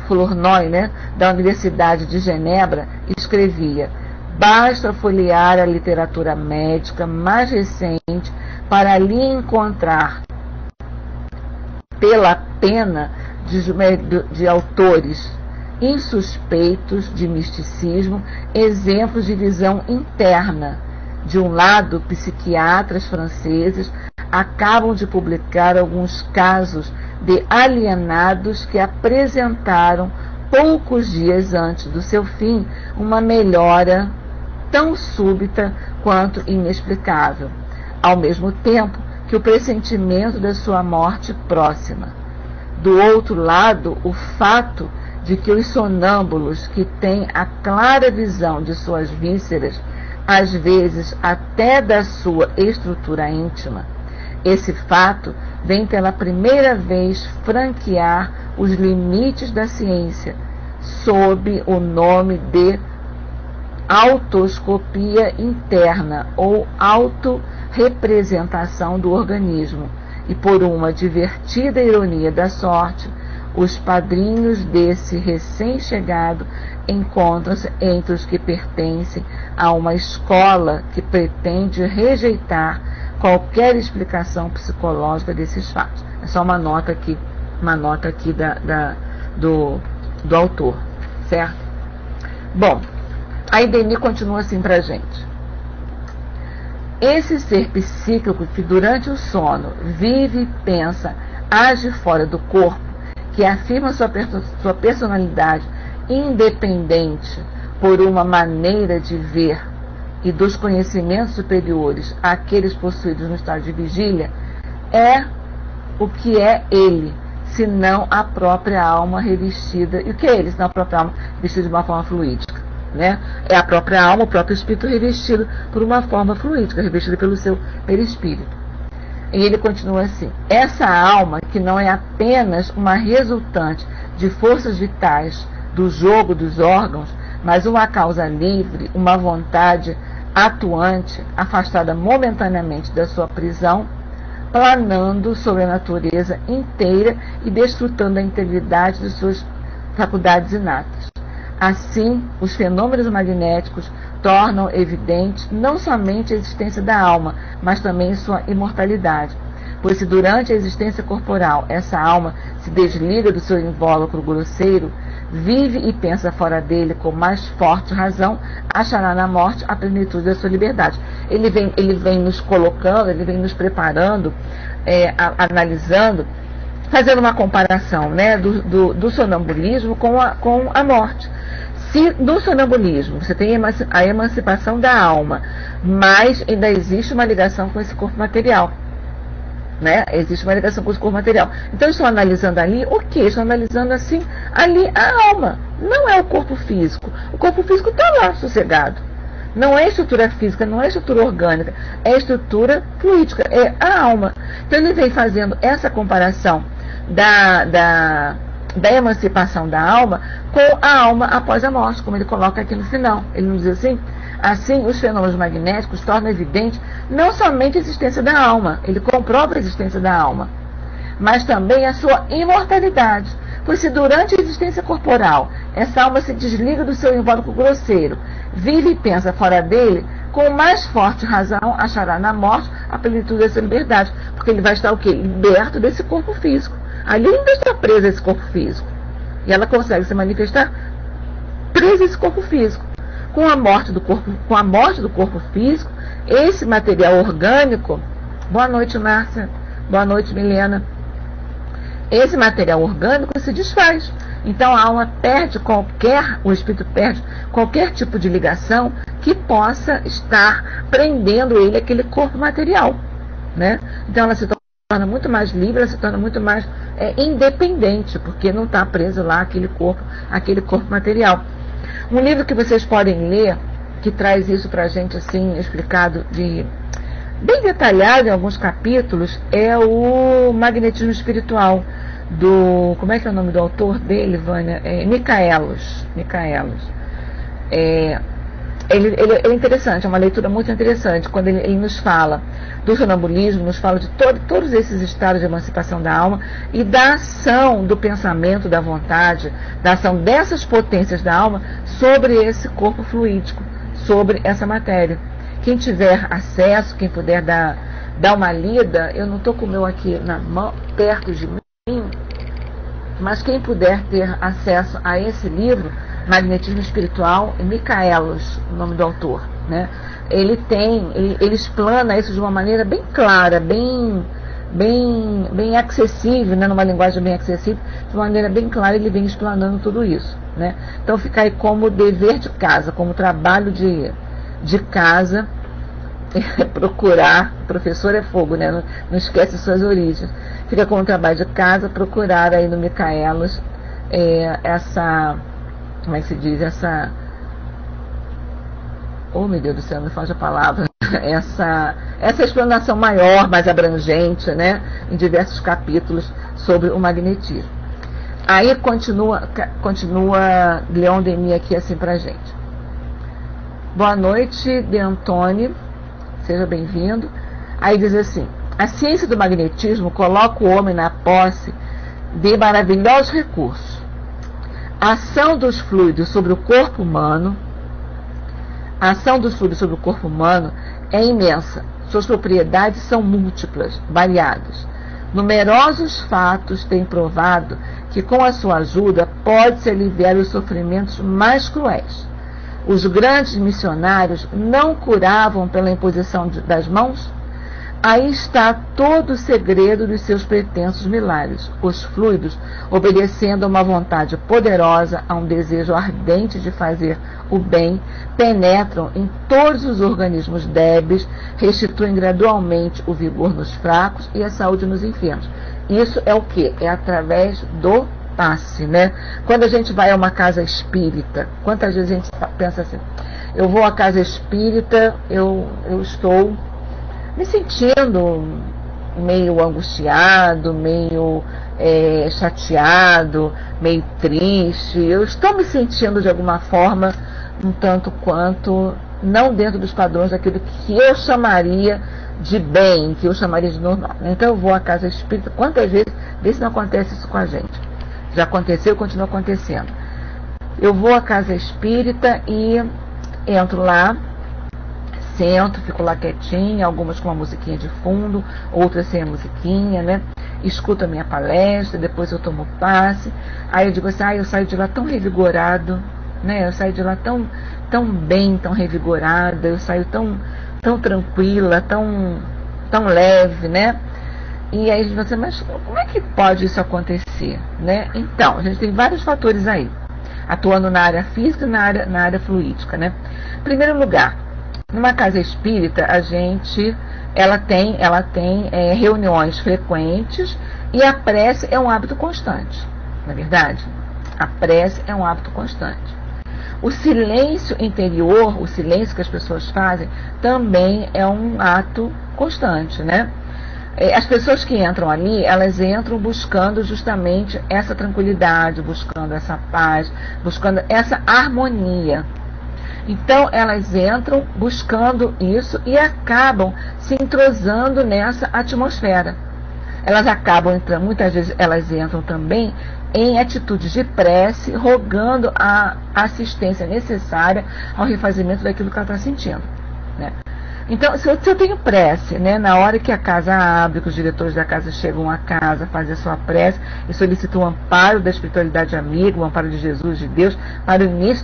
Flournoy, da Universidade de Genebra, escrevia: basta folhear a literatura médica mais recente para ali encontrar, pela pena de autores insuspeitos de misticismo, exemplos de visão interna. De um lado, psiquiatras franceses acabam de publicar alguns casos de alienados que apresentaram, poucos dias antes do seu fim, uma melhora tão súbita quanto inexplicável, ao mesmo tempo que o pressentimento da sua morte próxima. Do outro lado, o fato de que os sonâmbulos que têm a clara visão de suas vísceras, às vezes até da sua estrutura íntima, esse fato vem pela primeira vez franquear os limites da ciência sob o nome de autoscopia interna ou autorrepresentação do organismo, e por uma divertida ironia da sorte, os padrinhos desse recém-chegado encontram-se entre os que pertencem a uma escola que pretende rejeitar qualquer explicação psicológica desses fatos. É só uma nota aqui do autor, certo? Bom, aí Denis continua assim pra gente. Esse ser psíquico que durante o sono vive, pensa, age fora do corpo, que afirma sua personalidade independente por uma maneira de ver e dos conhecimentos superiores àqueles possuídos no estado de vigília, é o que é ele, senão a própria alma revestida. E o que é ele, senão a própria alma revestida de uma forma fluídica? É a própria alma, o próprio espírito revestido por uma forma fluídica, revestido pelo seu perispírito. E ele continua assim: essa alma, que não é apenas uma resultante de forças vitais do jogo dos órgãos, mas uma causa livre, uma vontade atuante, afastada momentaneamente da sua prisão, planando sobre a natureza inteira e desfrutando a integridade de suas faculdades inatas. Assim, os fenômenos magnéticos tornam evidente não somente a existência da alma, mas também sua imortalidade. Pois se durante a existência corporal essa alma se desliga do seu invólucro grosseiro, vive e pensa fora dele com mais forte razão, achará na morte a plenitude da sua liberdade. Ele vem nos colocando, ele vem nos preparando, analisando, fazendo uma comparação, né, do sonambulismo com a morte. Se no sonambulismo você tem a emancipação da alma, mas ainda existe uma ligação com esse corpo material, né? Existe uma ligação com esse corpo material. Então estou analisando ali o que? Estou analisando assim ali a alma, não é o corpo físico. O corpo físico está lá sossegado. Não é estrutura física, não é estrutura orgânica, é estrutura fluídica, é a alma. Então ele vem fazendo essa comparação da emancipação da alma com a alma após a morte, como ele coloca aqui no final. Ele nos diz assim os fenômenos magnéticos tornam evidente não somente a existência da alma, ele comprova a existência da alma, mas também a sua imortalidade. Pois se durante a existência corporal essa alma se desliga do seu invólucro grosseiro, vive e pensa fora dele, com mais forte razão achará na morte a plenitude da sua liberdade, porque ele vai estar o quê? Liberto desse corpo físico. Ali ainda está presa a esse corpo físico. E ela consegue se manifestar presa a esse corpo físico. Com a morte do corpo físico, esse material orgânico, boa noite, Márcia, boa noite, Milena, esse material orgânico se desfaz. Então a alma o espírito perde qualquer tipo de ligação que possa estar prendendo ele àquele corpo material, né? Então ela se torna muito mais livre, ela se torna muito mais independente, porque não está preso lá aquele corpo material. Um livro que vocês podem ler, que traz isso para a gente assim, explicado, bem detalhado em alguns capítulos, é o Magnetismo Espiritual, como é que é o nome do autor dele, Vânia? Micaelos. Ele é interessante, é uma leitura muito interessante, quando ele nos fala do sonambulismo, nos fala de todos esses estados de emancipação da alma e da ação do pensamento, da vontade, da ação dessas potências da alma sobre esse corpo fluídico, sobre essa matéria. Quem tiver acesso, quem puder dar uma lida, eu não estou com o meu aqui na mão, perto de mim, mas quem puder ter acesso a esse livro, Magnetismo Espiritual, Micaelos, o nome do autor, né? Ele explana isso de uma maneira bem clara, bem acessível, né? Numa linguagem bem acessível, de uma maneira bem clara ele vem explanando tudo isso, né? Então fica aí como dever de casa, como trabalho de casa, procurar, professor é fogo, né? Não esquece suas origens. Fica como trabalho de casa, procurar aí no Micaelos como é que se diz, oh meu Deus do céu, não foge a palavra, essa explanação maior, mais abrangente, né, em diversos capítulos sobre o magnetismo. Aí continua Leon Denis aqui assim pra gente. Boa noite, De Antônio, seja bem-vindo. Aí diz assim: a ciência do magnetismo coloca o homem na posse de maravilhosos recursos. A ação dos fluidos sobre o corpo humano é imensa. Suas propriedades são múltiplas, variadas. Numerosos fatos têm provado que com a sua ajuda pode-se aliviar os sofrimentos mais cruéis. Os grandes missionários não curavam pela imposição das mãos? Aí está todo o segredo dos seus pretensos milagres. Os fluidos, obedecendo a uma vontade poderosa, a um desejo ardente de fazer o bem, penetram em todos os organismos débeis, restituem gradualmente o vigor nos fracos e a saúde nos enfermos. Isso é o quê? É através do passe, né? Quando a gente vai a uma casa espírita, quantas vezes a gente pensa assim, eu vou à casa espírita, eu estou me sentindo meio angustiado, meio chateado, meio triste, eu estou me sentindo de alguma forma um tanto quanto não dentro dos padrões daquilo que eu chamaria de bem, que eu chamaria de normal. Então eu vou à casa espírita, quantas vezes, vê se não acontece isso com a gente. Já aconteceu e continua acontecendo. Eu vou à casa espírita e entro lá, sento, fico lá quietinha, algumas com uma musiquinha de fundo, outras sem a musiquinha, né? escuto a minha palestra, depois eu tomo passe, aí eu digo assim, eu saio de lá tão revigorado, né? Eu saio de lá tão bem, tão revigorada, eu saio tão tranquila, tão leve, né? E aí você, mas como é que pode isso acontecer, né? Então, a gente tem vários fatores aí, atuando na área física e na área fluídica, né? Em primeiro lugar, numa casa espírita, ela tem reuniões frequentes e a prece é um hábito constante, não é verdade? A prece é um hábito constante. O silêncio interior, o silêncio que as pessoas fazem, também é um ato constante, né? As pessoas que entram ali, elas entram buscando justamente essa tranquilidade, buscando essa paz, buscando essa harmonia. Então, elas entram buscando isso e acabam se entrosando nessa atmosfera. Elas acabam entrando, muitas vezes elas entram também em atitudes de prece, rogando a assistência necessária ao refazimento daquilo que ela está sentindo, né? Então, se eu tenho prece, né, na hora que a casa abre, que os diretores da casa chegam à casa, fazem a sua prece e solicitam o amparo da espiritualidade amiga, o amparo de Jesus, de Deus, para o início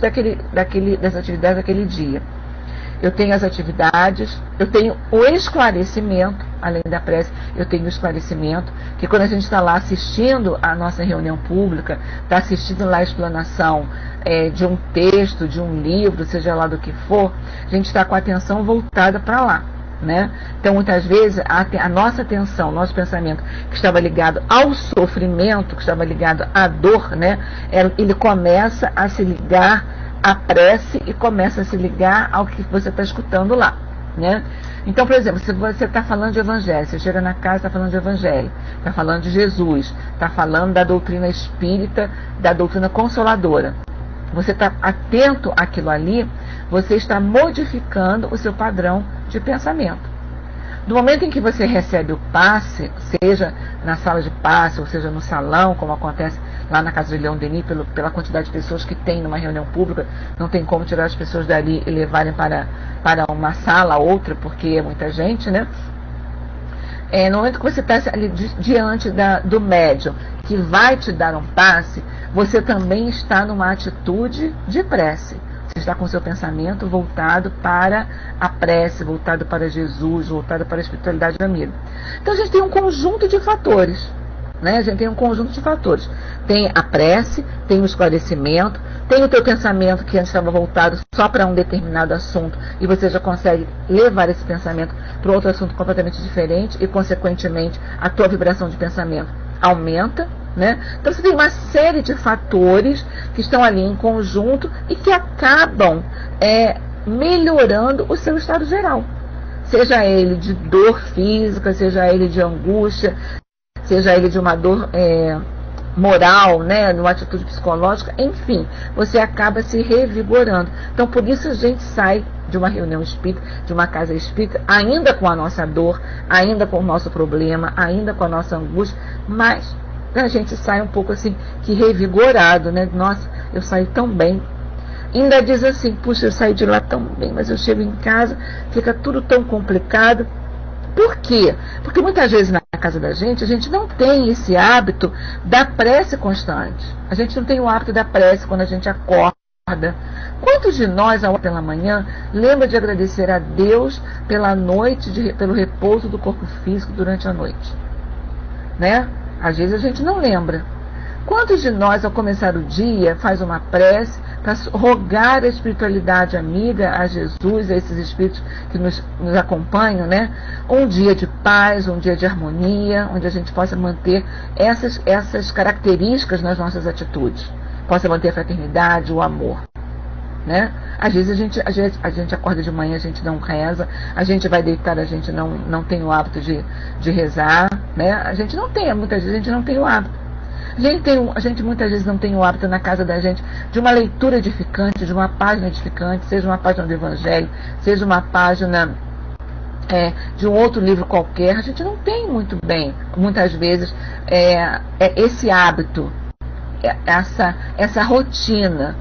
das atividades daquele dia. Eu tenho as atividades, eu tenho o esclarecimento, além da prece, eu tenho o esclarecimento, que quando a gente está lá assistindo a nossa reunião pública, está assistindo lá a explanação de um texto, de um livro, seja lá do que for, a gente está com a atenção voltada para lá, né? Então, muitas vezes, a nossa atenção, nosso pensamento, que estava ligado ao sofrimento, que estava ligado à dor, né? Ele começa a se ligar à prece e começa a se ligar ao que você está escutando lá, né? Então, por exemplo, se você está falando de evangelho, você chega na casa, está falando de evangelho, está falando de Jesus, está falando da doutrina espírita, da doutrina consoladora, você está atento àquilo ali, você está modificando o seu padrão de pensamento. No momento em que você recebe o passe, seja na sala de passe, ou seja no salão, como acontece lá na casa de Leon Denis, pela quantidade de pessoas que tem numa reunião pública, não tem como tirar as pessoas dali e levarem para uma sala, outra, porque é muita gente, né? No momento que você está ali diante do médium, que vai te dar um passe, você também está numa atitude de prece. Você está com o seu pensamento voltado para a prece, voltado para Jesus, voltado para a espiritualidade amiga. Então a gente tem um conjunto de fatores, né? A gente tem um conjunto de fatores. Tem a prece, tem o esclarecimento, tem o teu pensamento que antes estava voltado só para um determinado assunto e você já consegue levar esse pensamento para outro assunto completamente diferente e, consequentemente, a tua vibração de pensamento aumenta, né? Então você tem uma série de fatores que estão ali em conjunto e que acabam melhorando o seu estado geral. Seja ele de dor física, seja ele de angústia, seja ele de uma dor moral, né, numa atitude psicológica, enfim, você acaba se revigorando. Então, por isso a gente sai de uma reunião espírita, de uma casa espírita, ainda com a nossa dor, ainda com o nosso problema, ainda com a nossa angústia, mas a gente sai um pouco assim, que revigorado, né? Nossa, eu saí tão bem. Ainda diz assim, puxa, eu saí de lá tão bem, mas eu chego em casa, fica tudo tão complicado. Por quê? Porque muitas vezes na casa da gente, a gente não tem esse hábito da prece constante. A gente não tem o hábito da prece quando a gente acorda. Quantos de nós, ao pela manhã, lembra de agradecer a Deus pela noite, pelo repouso do corpo físico durante a noite? Né? Às vezes a gente não lembra. Quantos de nós, ao começar o dia, faz uma prece para rogar a espiritualidade amiga, a Jesus, a esses espíritos que nos acompanham, né? Um dia de paz, um dia de harmonia, onde a gente possa manter essas características nas nossas atitudes. Possa manter a fraternidade, o amor, né? Às vezes a gente acorda de manhã, a gente não reza, a gente vai deitar, a gente não tem o hábito de rezar, né? A gente não tem, muitas vezes a gente não tem o hábito. A gente muitas vezes não tem o hábito na casa da gente de uma leitura edificante, de uma página edificante, seja uma página do Evangelho, seja uma página de um outro livro qualquer. A gente não tem muito bem, muitas vezes, esse hábito, essa rotina.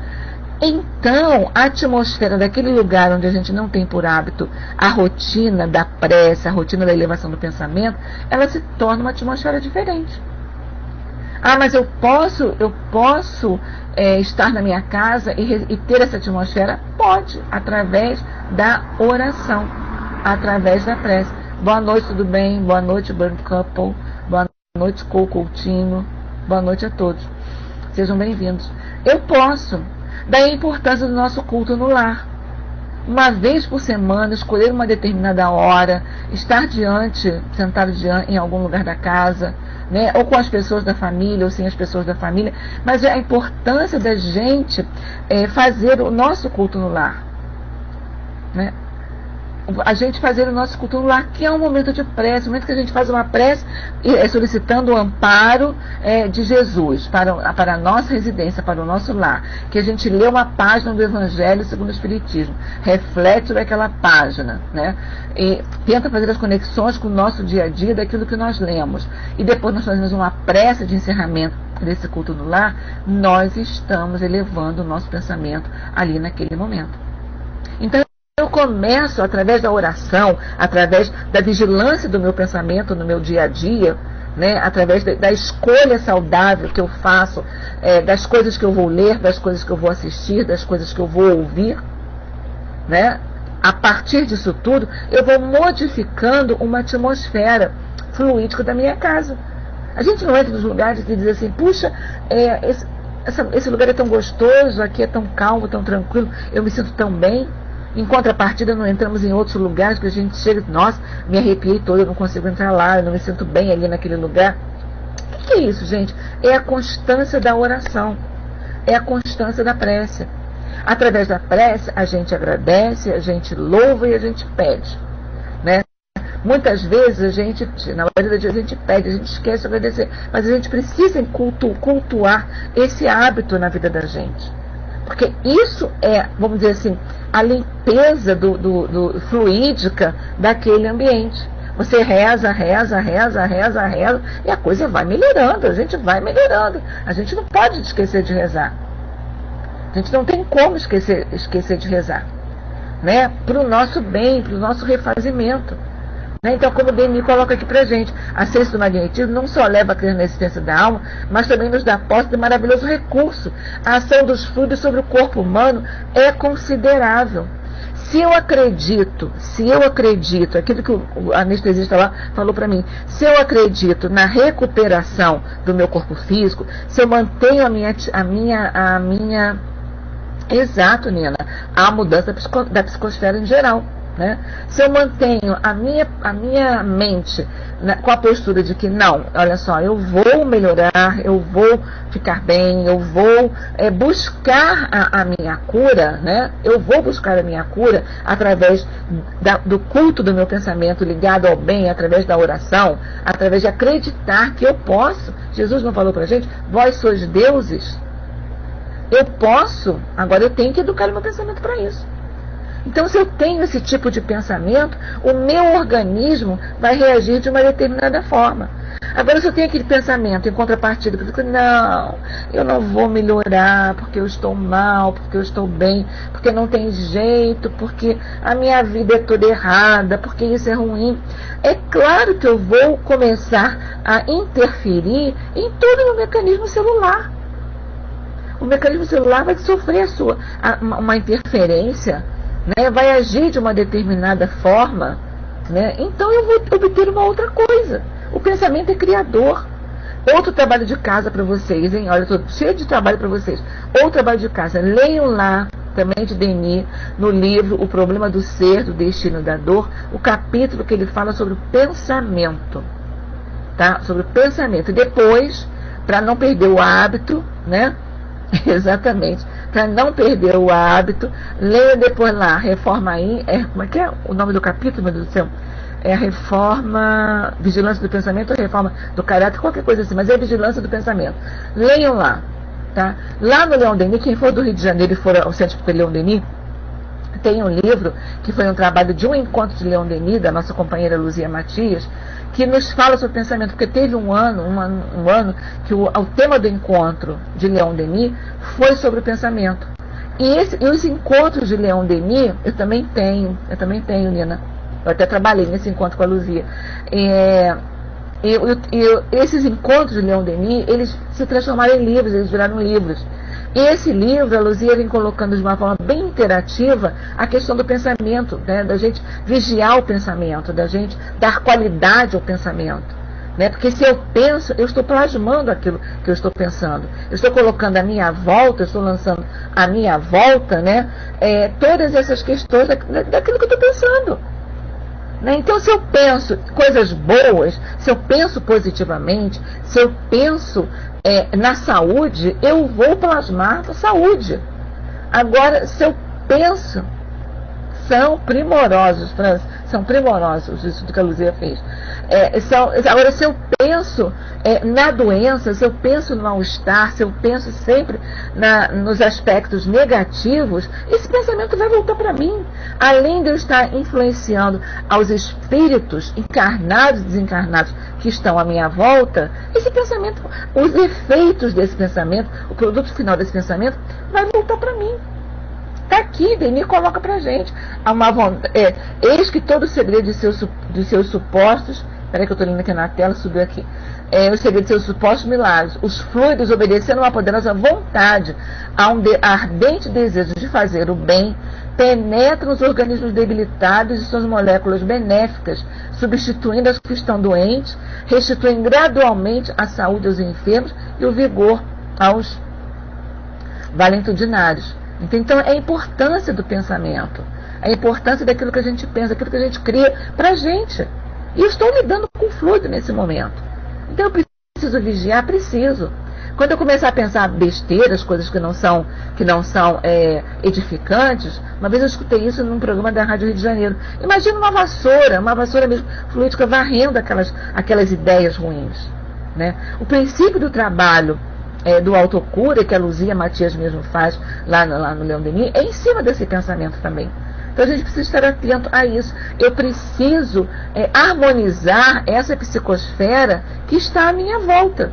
Então, a atmosfera daquele lugar onde a gente não tem por hábito a rotina da prece, a rotina da elevação do pensamento, ela se torna uma atmosfera diferente. Ah, mas eu posso estar na minha casa e ter essa atmosfera? Pode, através da oração, através da prece. Boa noite, tudo bem? Boa noite, Burn Couple. Boa noite, Coutinho. Boa noite a todos. Sejam bem-vindos. Eu posso. Daí a importância do nosso culto no lar. Uma vez por semana, escolher uma determinada hora, estar sentado em algum lugar da casa, né, ou com as pessoas da família, ou sem as pessoas da família, mas é a importância da gente fazer o nosso culto no lar. Né? A gente fazer o nosso culto no lar, que é um momento de prece, um momento que a gente faz uma prece solicitando o amparo de Jesus para a nossa residência, para o nosso lar, que a gente lê uma página do Evangelho segundo o Espiritismo, reflete sobre aquela página, né? E tenta fazer as conexões com o nosso dia a dia daquilo que nós lemos, e depois nós fazemos uma prece de encerramento desse culto no lar. Nós estamos elevando o nosso pensamento ali naquele momento. Então eu começo, através da oração, através da vigilância do meu pensamento no meu dia a dia, né, através da escolha saudável que eu faço, das coisas que eu vou ler, das coisas que eu vou assistir, das coisas que eu vou ouvir, né, a partir disso tudo, eu vou modificando uma atmosfera fluídica da minha casa. A gente não entra nos lugares e diz assim, puxa, esse lugar é tão gostoso, aqui é tão calmo, tão tranquilo, eu me sinto tão bem. Em contrapartida, não entramos em outros lugares que a gente chega, nossa, me arrepiei todo, eu não consigo entrar lá, eu não me sinto bem ali naquele lugar. O que é isso, gente? É a constância da oração, é a constância da prece. Através da prece, a gente agradece, a gente louva e a gente pede, né? Muitas vezes na maioria das vezes a gente pede, a gente esquece de agradecer, mas a gente precisa cultuar esse hábito na vida da gente. Porque isso é, vamos dizer assim, a limpeza do fluídica daquele ambiente. Você reza, e a coisa vai melhorando, a gente vai melhorando. A gente não pode esquecer de rezar. A gente não tem como esquecer de rezar, né? Para o nosso bem, para o nosso refazimento. Então, como o Denis coloca aqui pra gente, a ciência do magnetismo não só leva a crer na existência da alma, mas também nos dá posse de maravilhoso recurso. A ação dos fluidos sobre o corpo humano é considerável. Se eu acredito, aquilo que o anestesista lá falou para mim, se eu acredito na recuperação do meu corpo físico, se eu mantenho a minha exato, Nina, a mudança da psicosfera em geral. Né? Se eu mantenho a minha mente, né, com a postura de que não, olha só, eu vou melhorar, eu vou ficar bem, eu vou buscar a minha cura, né? Eu vou buscar a minha cura através do culto do meu pensamento ligado ao bem, através da oração, através de acreditar que eu posso. Jesus não falou pra gente, vós sois deuses? Eu posso, agora eu tenho que educar o meu pensamento para isso. Então, se eu tenho esse tipo de pensamento, o meu organismo vai reagir de uma determinada forma. Agora, se eu tenho aquele pensamento em contrapartida, que eu digo, não, eu não vou melhorar porque eu estou mal, porque eu estou bem, porque não tem jeito, porque a minha vida é toda errada, porque isso é ruim. É claro que eu vou começar a interferir em todo o meu mecanismo celular. O mecanismo celular vai sofrer uma interferência, né, vai agir de uma determinada forma, né, então eu vou obter uma outra coisa. O pensamento é criador. Outro trabalho de casa para vocês, hein? Olha, eu estou cheio de trabalho para vocês. Outro trabalho de casa, leiam lá, também de Denis, no livro O Problema do Ser, do Destino e da Dor, o capítulo que ele fala sobre o pensamento, tá? Sobre o pensamento. E depois, para não perder o hábito, né? Exatamente. Para não perder o hábito, leia depois lá, Reforma aí, como é que é o nome do capítulo, meu Deus do céu? É a Reforma, Vigilância do Pensamento, ou Reforma do Caráter, qualquer coisa assim, mas é Vigilância do Pensamento. Leiam lá, tá? Lá no Leon Denis, quem for do Rio de Janeiro e for ao Centro de Leon Denis, tem um livro que foi um trabalho de um encontro de Leon Denis, da nossa companheira Luzia Matias, que nos fala sobre pensamento, porque teve um ano que o tema do encontro de Leon Denis foi sobre o pensamento. E os encontros de Leon Denis, eu também tenho, Nina. Eu até trabalhei nesse encontro com a Luzia. Esses encontros de Leon Denis, eles se transformaram em livros, eles viraram livros. E esse livro, a Luzia vem colocando de uma forma bem interativa a questão do pensamento, né, da gente vigiar o pensamento, da gente dar qualidade ao pensamento. Né? Porque se eu penso, eu estou plasmando aquilo que eu estou pensando. Eu estou colocando à minha volta, eu estou lançando à minha volta, né, todas essas questões daquilo que eu estou pensando. Né? Então, se eu penso coisas boas, se eu penso positivamente, se eu penso na saúde, eu vou plasmar a saúde. Agora, se eu penso, são primorosos, França, são primorosos isso que a Luzia fez. Agora, se eu penso na doença, se eu penso no mal-estar, se eu penso sempre nos aspectos negativos, esse pensamento vai voltar para mim. Além de eu estar influenciando aos espíritos encarnados e desencarnados que estão à minha volta, esse pensamento, os efeitos desse pensamento, o produto final desse pensamento, vai voltar para mim. Está aqui, Denis coloca pra gente. Eis que todo o segredo de seus supostos, peraí que eu estou lendo aqui na tela, subiu aqui. O segredo de seus supostos milagres. Os fluidos, obedecendo uma poderosa vontade, a um ardente desejo de fazer o bem, penetram os organismos debilitados e suas moléculas benéficas, substituindo as que estão doentes, restituem gradualmente a saúde aos enfermos e o vigor aos valentudinários. Então, é a importância do pensamento, a importância daquilo que a gente pensa, daquilo que a gente cria para a gente. E eu estou lidando com fluido nesse momento. Então, eu preciso vigiar, preciso. Quando eu começar a pensar besteiras, coisas que não são edificantes, uma vez eu escutei isso num programa da Rádio Rio de Janeiro. Imagina uma vassoura mesmo fluídica varrendo aquelas ideias ruins. Né? O princípio do trabalho do autocura, que a Luzia Matias mesmo faz lá no Leon Denis, é em cima desse pensamento também. Então a gente precisa estar atento a isso. Eu preciso harmonizar essa psicosfera que está à minha volta.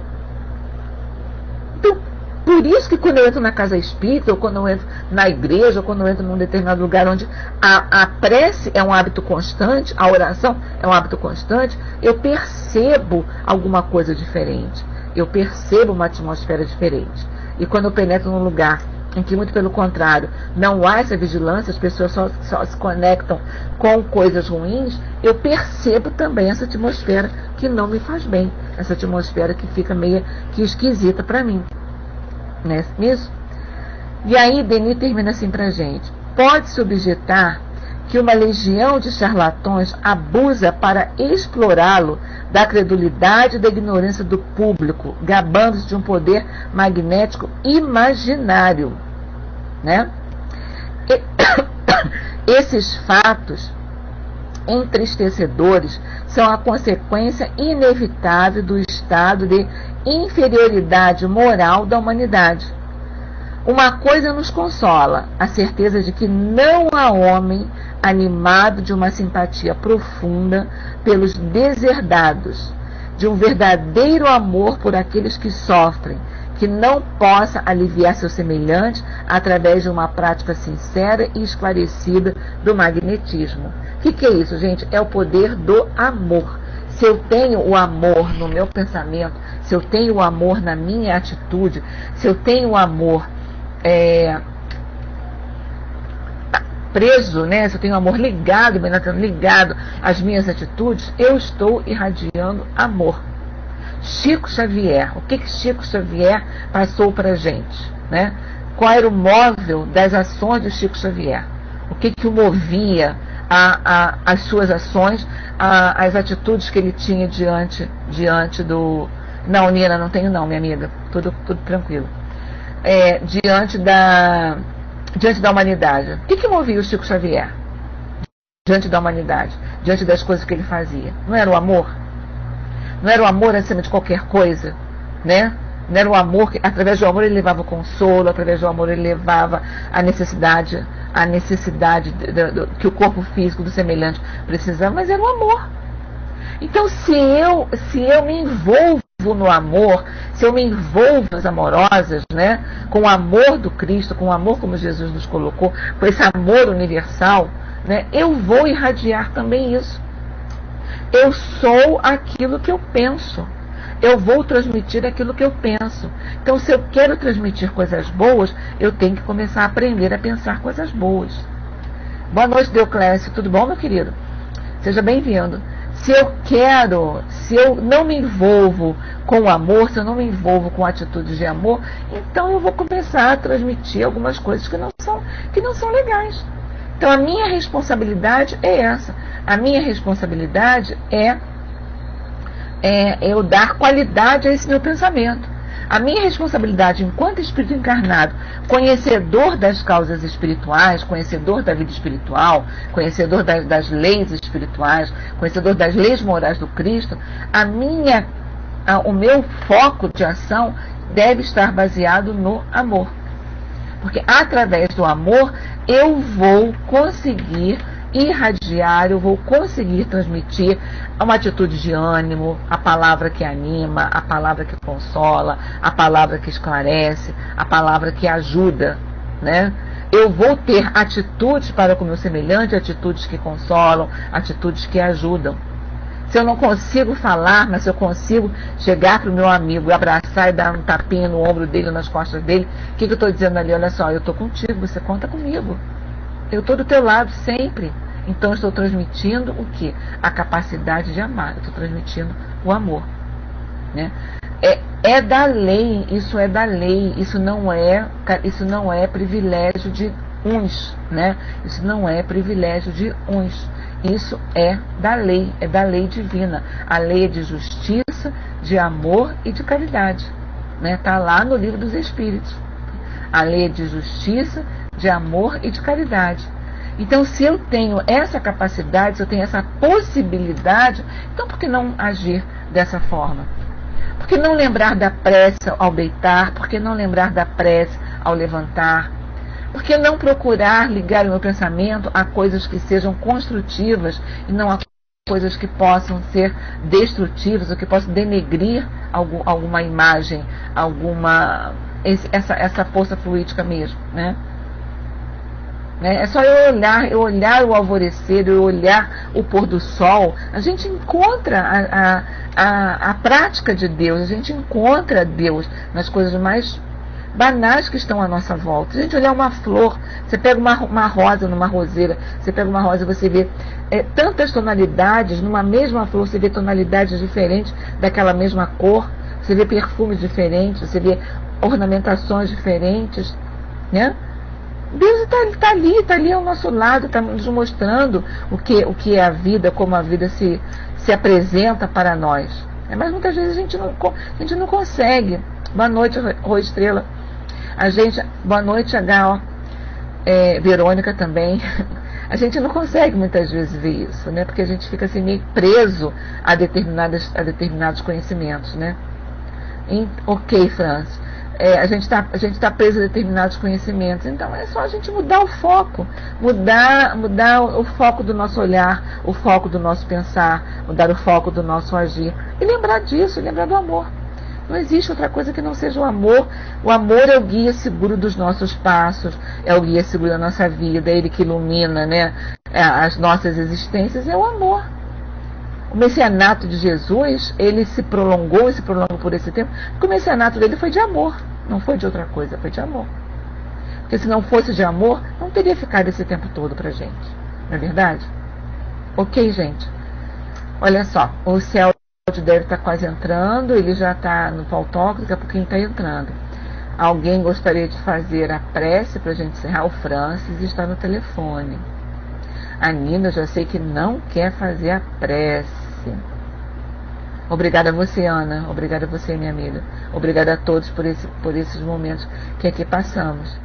Então, por isso que quando eu entro na casa espírita, ou quando eu entro na igreja, ou quando eu entro num determinado lugar onde a prece é um hábito constante, a oração é um hábito constante, eu percebo alguma coisa diferente. Eu percebo uma atmosfera diferente. E quando eu penetro num lugar em que, muito pelo contrário, não há essa vigilância, as pessoas só se conectam com coisas ruins, eu percebo também essa atmosfera que não me faz bem, essa atmosfera que fica meio que esquisita para mim. Né? Isso? E aí Denis termina assim pra gente: pode-se objetar que uma legião de charlatões abusa para explorá-lo da credulidade e da ignorância do público, gabando-se de um poder magnético imaginário. Né? Esses fatos entristecedores são a consequência inevitável do estado de inferioridade moral da humanidade. Uma coisa nos consola: a certeza de que não há homem animado de uma simpatia profunda pelos deserdados, de um verdadeiro amor por aqueles que sofrem, que não possa aliviar seus semelhantes através de uma prática sincera e esclarecida do magnetismo. O que é isso, gente? É o poder do amor. Se eu tenho o amor no meu pensamento, se eu tenho o amor na minha atitude, se eu tenho o amor preso, né? Se eu tenho amor ligado às minhas atitudes, eu estou irradiando amor. Chico Xavier, o que Chico Xavier passou para a gente? Né? Qual era o móvel das ações de Chico Xavier? O que o movia as suas ações, as atitudes que ele tinha diante do... Não, Nina, não tenho não, minha amiga, tudo tranquilo. Diante da humanidade. O que movia o Chico Xavier diante da humanidade, diante das coisas que ele fazia? Não era o amor? Não era o amor acima de qualquer coisa, né? Não era o amor que, através do amor, ele levava o consolo, através do amor ele levava a necessidade que o corpo físico do semelhante precisava, mas era o amor. Então, se eu me envolvo no amor, se eu me envolvo nas amorosas, né, com o amor do Cristo, com o amor como Jesus nos colocou, com esse amor universal, né, eu vou irradiar também isso. Eu sou aquilo que eu penso. Eu vou transmitir aquilo que eu penso. Então, se eu quero transmitir coisas boas, eu tenho que começar a aprender a pensar coisas boas. Boa noite, Deoclésio. Tudo bom, meu querido? Seja bem-vindo. Se eu não me envolvo com o amor, se eu não me envolvo com atitudes de amor, então eu vou começar a transmitir algumas coisas que não são legais. Então, a minha responsabilidade é essa. A minha responsabilidade é eu dar qualidade a esse meu pensamento. A minha responsabilidade enquanto espírito encarnado, conhecedor das causas espirituais, conhecedor da vida espiritual, conhecedor das leis espirituais, conhecedor das leis morais do Cristo, o meu foco de ação deve estar baseado no amor. Porque através do amor eu vou conseguir irradiar, eu vou conseguir transmitir uma atitude de ânimo, a palavra que anima, a palavra que consola, a palavra que esclarece, a palavra que ajuda, né? Eu vou ter atitudes para com o meu semelhante, atitudes que consolam, atitudes que ajudam. Se eu não consigo falar, mas se eu consigo chegar para o meu amigo, abraçar e dar um tapinha no ombro dele, nas costas dele, o que eu estou dizendo ali? Olha só, eu estou contigo, você conta comigo. Eu estou do teu lado sempre. Então eu estou transmitindo o quê? A capacidade de amar. Eu estou transmitindo o amor. Né? É da lei, isso é da lei. Isso não é privilégio de uns. Né? Isso não é privilégio de uns. Isso é da lei divina. A lei é de justiça, de amor e de caridade. Está lá no Livro dos Espíritos. A lei é de justiça, de amor e de caridade. Então, se eu tenho essa capacidade, se eu tenho essa possibilidade, então por que não agir dessa forma? Por que não lembrar da prece ao deitar? Por que não lembrar da prece ao levantar? Por que não procurar ligar o meu pensamento a coisas que sejam construtivas e não a coisas que possam ser destrutivas ou que possam denegrir alguma imagem, essa força fluídica mesmo, né? É só eu olhar o alvorecer, eu olhar o pôr do sol, a gente encontra a prática de Deus, a gente encontra Deus nas coisas mais banais que estão à nossa volta. Se a gente olhar uma flor, você pega uma rosa numa roseira, você pega uma rosa e você vê tantas tonalidades, numa mesma flor você vê tonalidades diferentes daquela mesma cor, você vê perfumes diferentes, você vê ornamentações diferentes, né? Deus está ali ao nosso lado, está nos mostrando o que é a vida, como a vida se apresenta para nós. Mas muitas vezes a gente não consegue. Boa noite, Rô Estrela. Boa noite, H.O. Verônica também. A gente não consegue muitas vezes ver isso, né? Porque a gente fica assim meio preso a determinados conhecimentos, né? Ok, Francis. A gente está preso a determinados conhecimentos. Então é só a gente mudar o foco, mudar o foco do nosso olhar, o foco do nosso pensar, mudar o foco do nosso agir. E lembrar disso, lembrar do amor. Não existe outra coisa que não seja o amor. O amor é o guia seguro dos nossos passos, é o guia seguro da nossa vida, é ele que ilumina, né, as nossas existências, é o amor. O messianato de Jesus, ele se prolongou por esse tempo, porque o messianato dele foi de amor, não foi de outra coisa, foi de amor. Porque se não fosse de amor, não teria ficado esse tempo todo pra gente, não é verdade? Ok, gente? Olha só, o céu deve estar quase entrando, ele já está no pautógrafo, daqui a pouquinho está entrando. Alguém gostaria de fazer a prece para a gente encerrar? O Francis está no telefone. A Nina, já sei que não quer fazer a prece. Obrigada a você, Ana. Obrigada a você, minha amiga. Obrigada a todos por esses momentos que aqui passamos.